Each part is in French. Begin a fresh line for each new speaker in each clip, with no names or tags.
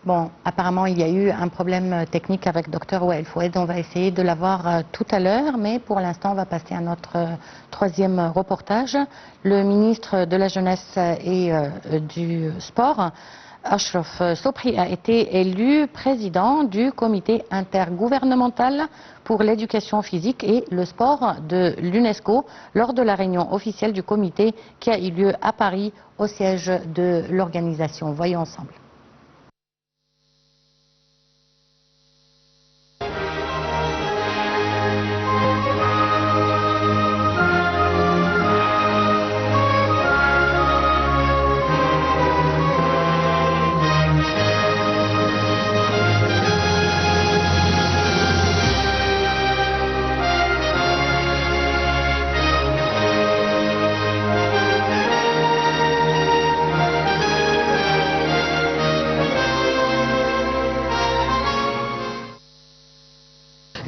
Bon, apparemment, il y a eu un problème technique avec Dr Wael Foued. On va essayer de l'avoir tout à l'heure, mais pour l'instant, on va passer à notre troisième reportage. Le ministre de la Jeunesse et du Sport, Achraf Sobhi, a été élu président du comité intergouvernemental pour l'éducation physique et le sport de l'UNESCO lors de la réunion officielle du comité qui a eu lieu à Paris au siège de l'organisation. Voyons ensemble.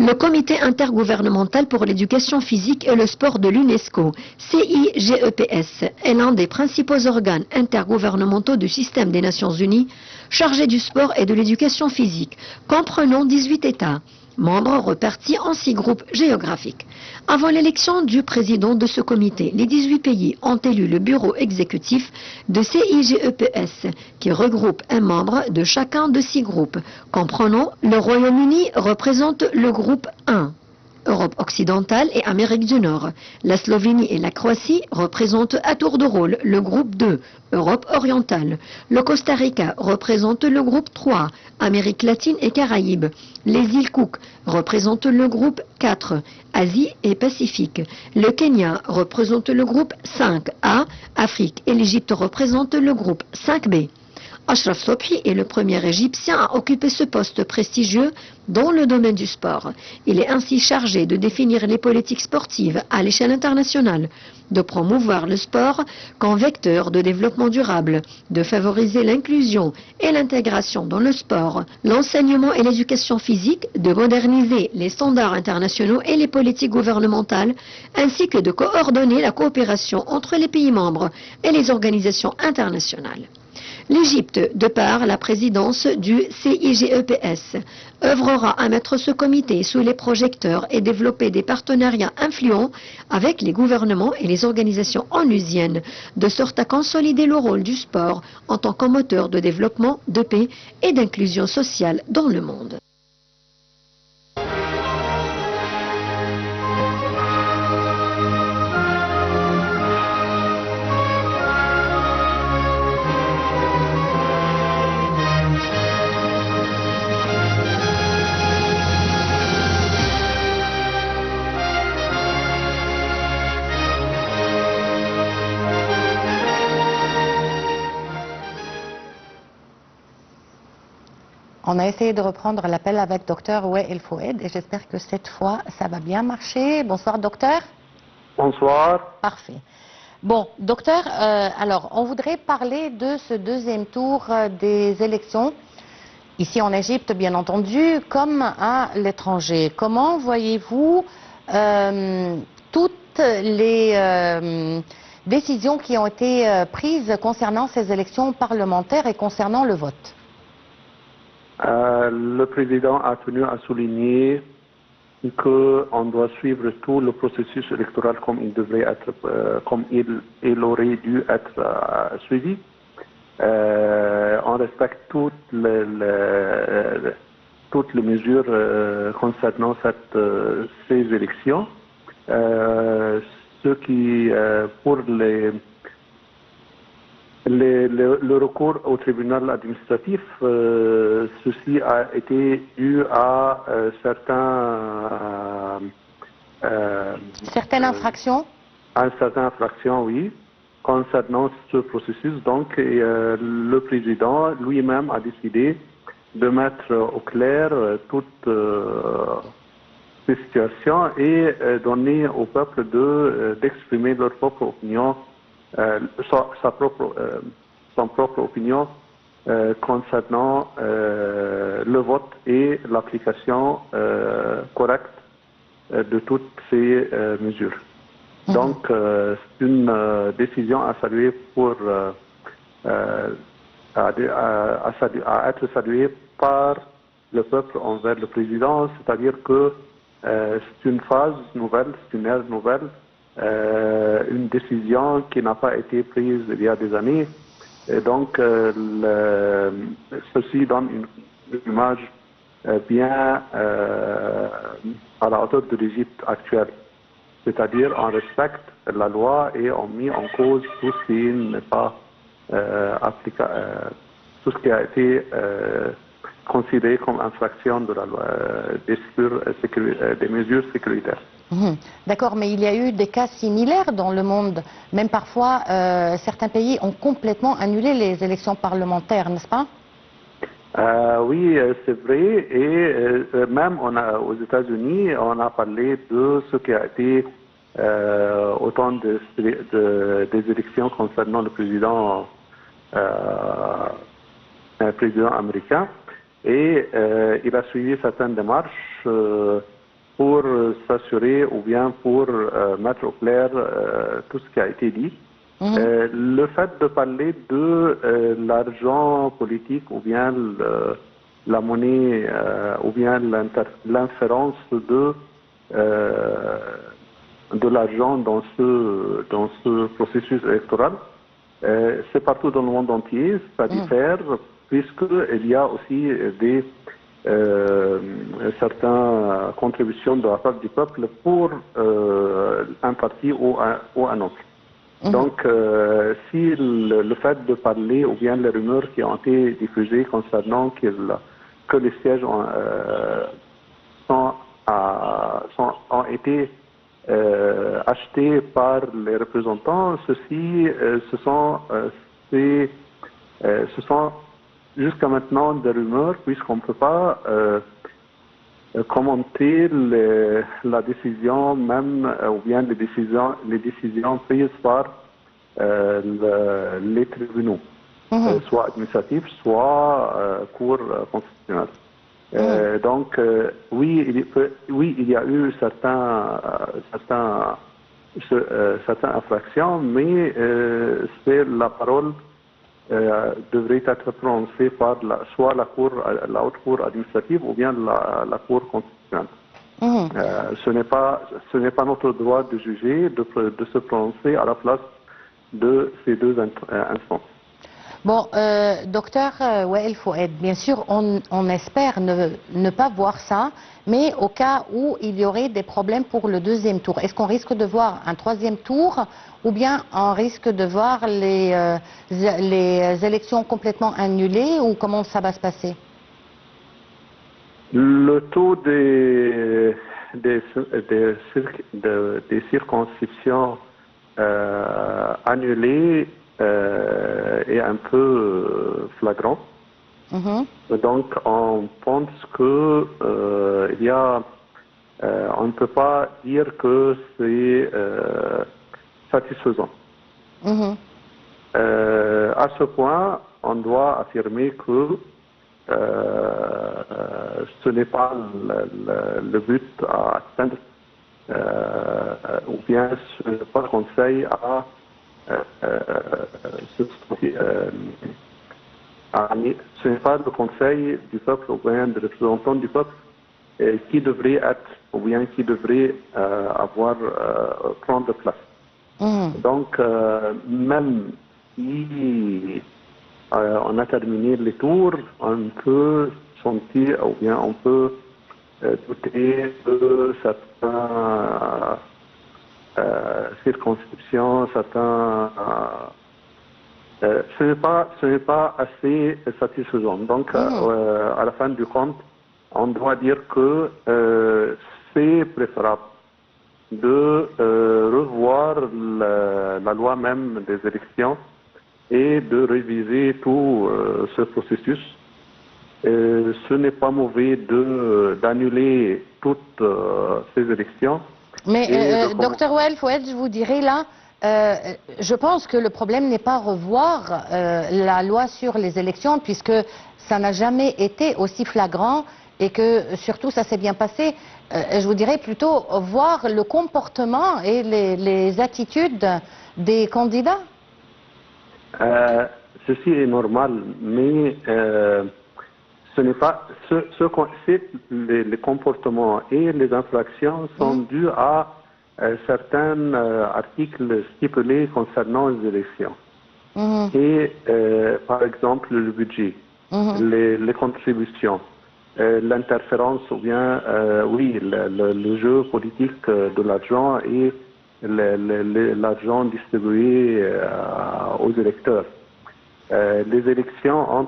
Le comité intergouvernemental pour l'éducation physique et le sport de l'UNESCO, CIGEPS, est l'un des principaux organes intergouvernementaux du système des Nations Unies chargé du sport et de l'éducation physique, comprenant 18 États, membres répartis en 6 groupes géographiques. Avant l'élection du président de ce comité, les 18 pays ont élu le bureau exécutif de CIGEPS, qui regroupe un membre de chacun de 6 groupes, comprenant le Royaume-Uni représente le groupe 1. Europe occidentale et Amérique du Nord. La Slovénie et la Croatie représentent à tour de rôle le groupe 2, Europe orientale. Le Costa Rica représente le groupe 3, Amérique latine et Caraïbes. Les îles Cook représentent le groupe 4, Asie et Pacifique. Le Kenya représente le groupe 5A, Afrique, et l'Égypte représente le groupe 5B. Achraf Sobhi est le premier Égyptien à occuper ce poste prestigieux dans le domaine du sport. Il est ainsi chargé de définir les politiques sportives à l'échelle internationale, de promouvoir le sport comme vecteur de développement durable, de favoriser l'inclusion et l'intégration dans le sport, l'enseignement et l'éducation physique, de moderniser les standards internationaux et les politiques gouvernementales, ainsi que de coordonner la coopération entre les pays membres et les organisations internationales. L'Égypte, de par la présidence du CIGEPS, œuvrera à mettre ce comité sous les projecteurs et développer des partenariats influents avec les gouvernements et les organisations onusiennes, de sorte à consolider le rôle du sport en tant que moteur de développement, de paix et d'inclusion sociale dans le monde.
On a essayé de reprendre l'appel avec Dr Wael Foued et j'espère que cette fois, ça va bien marcher. Bonsoir, docteur.
Bonsoir.
Parfait. Bon, docteur, alors, on voudrait parler de ce deuxième tour des élections, ici en Égypte, bien entendu, comme à l'étranger. Comment voyez-vous toutes les décisions qui ont été prises concernant ces élections parlementaires et concernant le vote?
Le président a tenu à souligner qu'on doit suivre tout le processus électoral comme il devrait être, comme il aurait dû être suivi. On respecte toutes les mesures concernant ces élections. Ce qui, pour le recours au tribunal administratif, ceci a été dû à
certaines infractions.
À certaines infractions, oui, concernant ce processus. Donc, le président lui-même a décidé de mettre au clair toutes ces situations et donner au peuple d'exprimer leur propre opinion. Son propre opinion concernant le vote et l'application correcte de toutes ces mesures. Donc, c'est une décision à saluer pour à être salué par le peuple envers le président, c'est-à-dire que c'est une phase nouvelle, c'est une ère nouvelle, une décision qui n'a pas été prise il y a des années. Et donc, ceci donne une image bien à la hauteur de l'Égypte actuelle. C'est-à-dire, on respecte la loi et on met en cause tout ce qui n'est pas tout ce qui a été considéré comme infraction de la loi, des mesures sécuritaires.
D'accord, mais il y a eu des cas similaires dans le monde. Même parfois, certains pays ont complètement annulé les élections parlementaires, n'est-ce pas?
Oui, c'est vrai. Et même aux États-Unis, on a parlé de ce qui a été autant des élections concernant le président américain. Et il a suivi certaines démarches pour s'assurer ou bien pour mettre au clair tout ce qui a été dit. Le fait de parler de l'argent politique ou bien la monnaie ou bien l'inférence de l'argent dans ce processus électoral, c'est partout dans le monde entier, ça diffère puisqu'il y a aussi certaines contributions de la part du peuple pour un parti ou un autre. Donc, si le fait de parler ou bien les rumeurs qui ont été diffusées concernant que les sièges ont été achetés par les représentants, ce sont jusqu'à maintenant des rumeurs puisqu'on ne peut pas commenter la décision même ou bien les décisions prises par les tribunaux, soit administratifs, soit cours constitutionnels. Donc oui, il y a eu certaines infractions, mais c'est la parole devrait être prononcée par soit la haute cour administrative ou bien la cour constitutionnelle. Ce n'est pas notre droit de juger, de se prononcer à la place de ces deux instances.
Bon, docteur Wael Foued, bien sûr, on espère ne pas voir ça, mais au cas où il y aurait des problèmes pour le deuxième tour, est-ce qu'on risque de voir un troisième tour ou bien on risque de voir les élections complètement annulées ou comment ça va se passer?
Le taux des circonscriptions annulées est un peu flagrant. Donc on pense que on ne peut pas dire que c'est satisfaisant. À ce point, on doit affirmer que ce n'est pas le but à atteindre, ou bien ce n'est pas le conseil ce n'est pas le conseil du peuple ou bien des représentants du peuple qui devrait être ou bien qui devrait prendre place. Donc même si on a terminé les tours, on peut sentir ou bien on peut douter de certaines circonscriptions, ce n'est pas assez satisfaisant. Donc, à la fin du compte, on doit dire que c'est préférable de revoir la loi même des élections et de réviser tout ce processus. Ce n'est pas mauvais d'annuler toutes ces élections.
Mais, docteur Wael Foued, je vous dirais là, je pense que le problème n'est pas revoir la loi sur les élections, puisque ça n'a jamais été aussi flagrant et que surtout ça s'est bien passé. Je vous dirais plutôt voir le comportement et les attitudes des candidats.
ceci est normal, mais ce n'est pas les comportements et les infractions sont dus à certains articles stipulés concernant les élections. Et par exemple le budget, les contributions, l'interférence ou bien le jeu politique de l'argent et l'argent distribué aux électeurs. Les élections en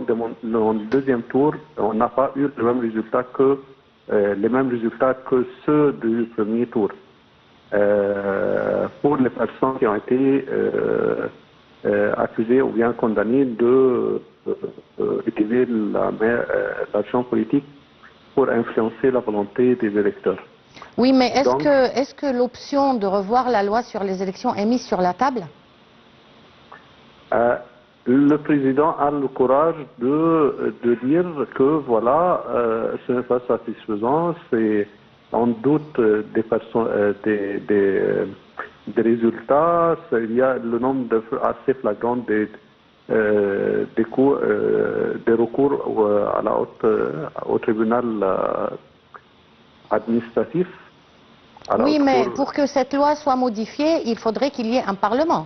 deuxième tour, on n'a pas eu les mêmes résultats que ceux du premier tour. Pour les personnes qui ont été accusées ou bien condamnées d'utiliser l'argent politique pour influencer la volonté des électeurs.
Oui, mais est-ce que l'option de revoir la loi sur les élections est mise sur la table?
Le président a le courage de dire que voilà, ce n'est pas satisfaisant, on doute des résultats, il y a le nombre assez flagrant des recours au tribunal administratif.
Oui, mais pour que cette loi soit modifiée, il faudrait qu'il y ait un Parlement.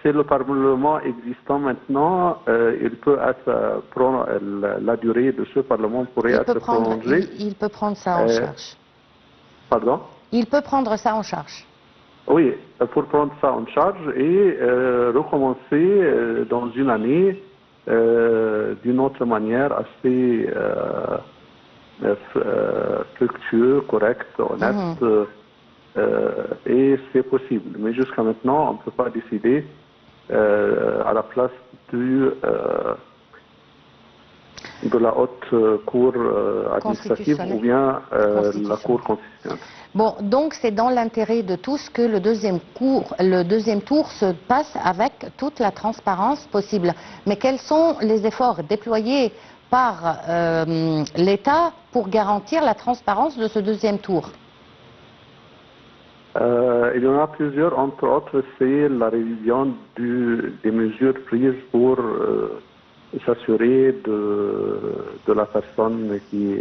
C'est le Parlement existant maintenant. Il peut prendre la durée de ce Parlement pourrait être prolongée.
Il peut prendre ça en charge.
Pardon?
Il peut prendre ça en charge.
Oui, pour prendre ça en charge et recommencer dans une année d'une autre manière assez fructueuse, correcte, honnête. Et c'est possible. Mais jusqu'à maintenant, on ne peut pas décider à la place de la haute cour administrative ou bien la cour constitutionnelle.
Bon, donc c'est dans l'intérêt de tous que le deuxième tour se passe avec toute la transparence possible. Mais quels sont les efforts déployés par l'État pour garantir la transparence de ce deuxième tour?
Il y en a plusieurs, entre autres, c'est la révision des mesures prises pour s'assurer de la personne qui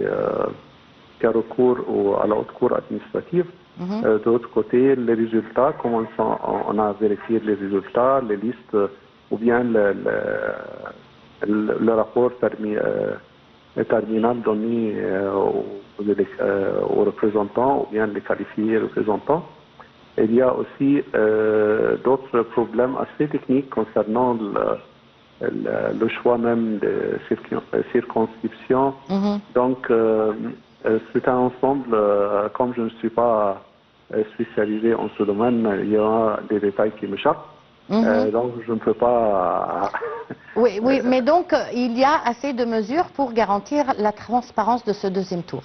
a recours à la haute cour administrative. De l'autre côté, les résultats, comment on a vérifié les résultats, les listes, ou bien le rapport terminal donné aux représentants, ou bien les qualifiés représentants. Il y a aussi d'autres problèmes assez techniques concernant le choix même des circonscriptions. Donc, c'est un ensemble, comme je ne suis pas spécialisé en ce domaine, il y a des détails qui m'échappent. Donc, je ne peux pas...
Oui, mais donc, il y a assez de mesures pour garantir la transparence de ce deuxième tour.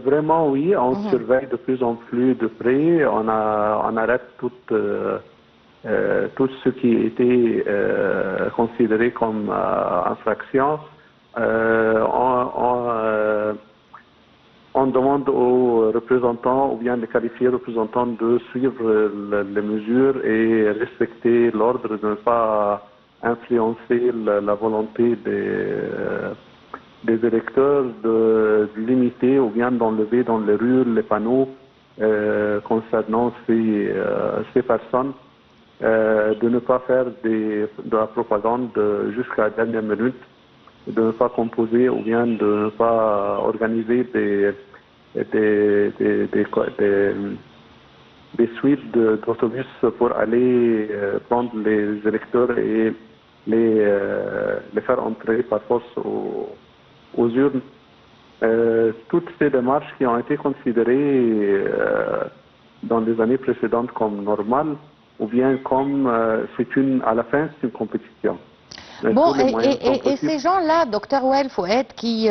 Vraiment, oui, on surveille de plus en plus de près, on arrête tout ce qui était considéré comme infraction. On demande aux représentants ou bien les qualifiés représentants de suivre les mesures et respecter l'ordre, de ne pas influencer la volonté des électeurs, de limiter ou bien d'enlever dans les rues les panneaux concernant ces personnes, de ne pas faire de la propagande jusqu'à la dernière minute, de ne pas composer ou bien de ne pas organiser des suites d'autobus pour aller prendre les électeurs et les faire entrer par force aux urnes. Toutes ces démarches qui ont été considérées dans les années précédentes comme normales, ou bien comme à la fin, c'est une compétition.
Bon, et ces gens-là, Dr Wael Fouad, qui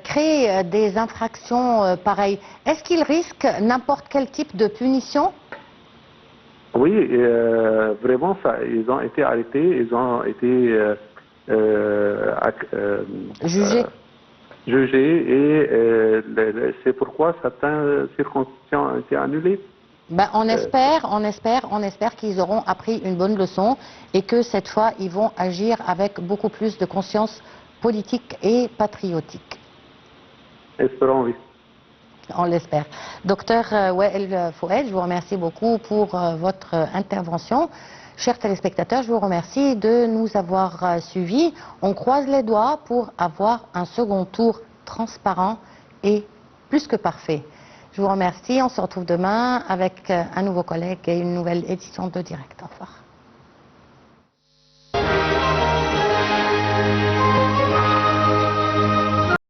créent des infractions pareilles, est-ce qu'ils risquent n'importe quel type de punition?
Oui, vraiment, ils ont été arrêtés, ils ont été jugés et c'est pourquoi certaines circonscriptions ont été annulées.
Ben, on espère qu'ils auront appris une bonne leçon et que cette fois, ils vont agir avec beaucoup plus de conscience politique et patriotique.
Espérons, oui.
On l'espère. Docteur Wael Fouad, je vous remercie beaucoup pour votre intervention. Chers téléspectateurs, je vous remercie de nous avoir suivis. On croise les doigts pour avoir un second tour transparent et plus que parfait. Je vous remercie. On se retrouve demain avec un nouveau collègue et une nouvelle édition de Direct. Au revoir.